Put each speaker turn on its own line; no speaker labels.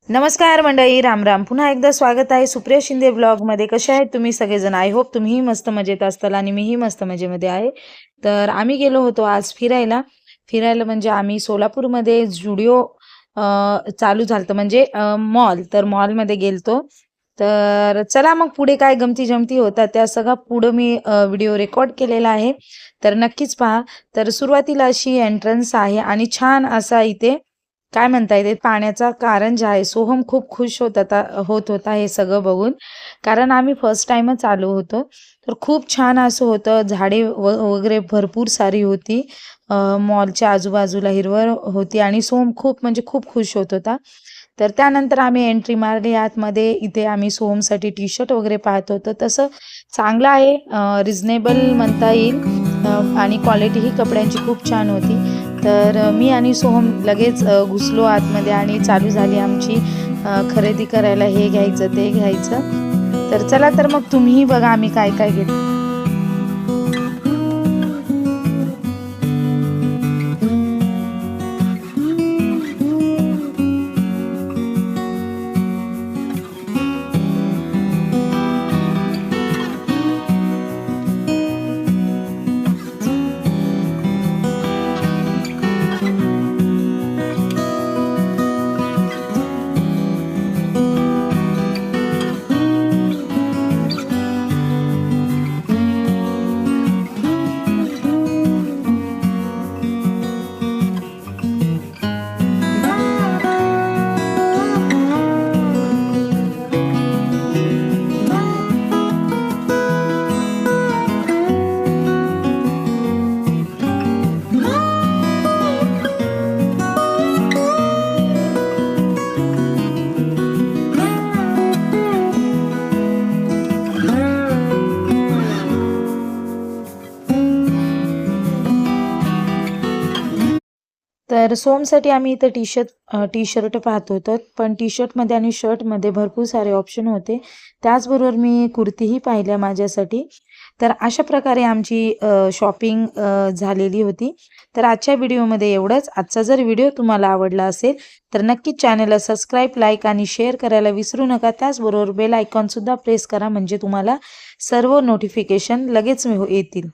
नमस्कार मंडळी, राम राम. पुन्हा एकदा स्वागत आहे सुप्रिया शिंदे ब्लॉगमध्ये. कसे आहेत तुम्ही सगळेजण? आय होप तुम्हीही मस्त मजेत असताल आणि मीही मस्त मजेमध्ये आहे. तर आम्ही गेलो होतो आज फिरायला. फिरायला म्हणजे आम्ही सोलापूरमध्ये जुडिओ चालू झालं म्हणजे मॉल. तर मॉलमध्ये गेलतो. तर चला मग पुढे काय गमती जमती होतात त्या सगळं पुढं मी व्हिडिओ रेकॉर्ड केलेला आहे. तर नक्कीच पहा. तर सुरुवातीला अशी एंट्रन्स आहे आणि छान असा इथे काय म्हणता येते पाण्याचा कारंजा आहे. सोहम खूप खुश होत होता हे सगळं बघून. कारण आम्ही फर्स्ट टाईमच आलो होतो. तर खूप छान असं होतं. झाडे वगैरे भरपूर सारी होती. मॉलच्या आजूबाजूला हिरवळ होती आणि सोहम खूप म्हणजे खूप खुश होत होता. तर त्यानंतर आम्ही एंट्री मारली आतमध्ये. इथे आम्ही सोहमसाठी टी-शर्ट वगैरे पाहत होतो. तसं चांगलं आहे, रिझनेबल म्हणता येईल. आणि क्वालिटीही कपड्यांची खूप छान होती. तर मी आणि सोहम लगेच घुसलो आतमध्ये आणि चालू झाली आमची खरेदी करायला. हे घ्यायचं ते घ्यायचं. तर चला तर मग तुम्हीही बघा आम्ही काय काय घेतलं. तर सोमसाठी आम्ही इथं टी-शर्ट पाहत होतो. पण टी-शर्टमध्ये आणि शर्टमध्ये भरपूर सारे ऑप्शन होते. त्याचबरोबर मी कुर्तीही पाहिल्या माझ्यासाठी. तर अशा प्रकारे आमची शॉपिंग झालेली होती. तर आजच्या व्हिडिओमध्ये एवढंच. आजचा जर व्हिडिओ तुम्हाला आवडला असेल तर नक्कीच चॅनलला सबस्क्राईब, लाईक आणि शेअर करायला विसरू नका. त्याचबरोबर बेल आयकॉनसुद्धा प्रेस करा म्हणजे तुम्हाला सर्व नोटिफिकेशन लगेच येतील.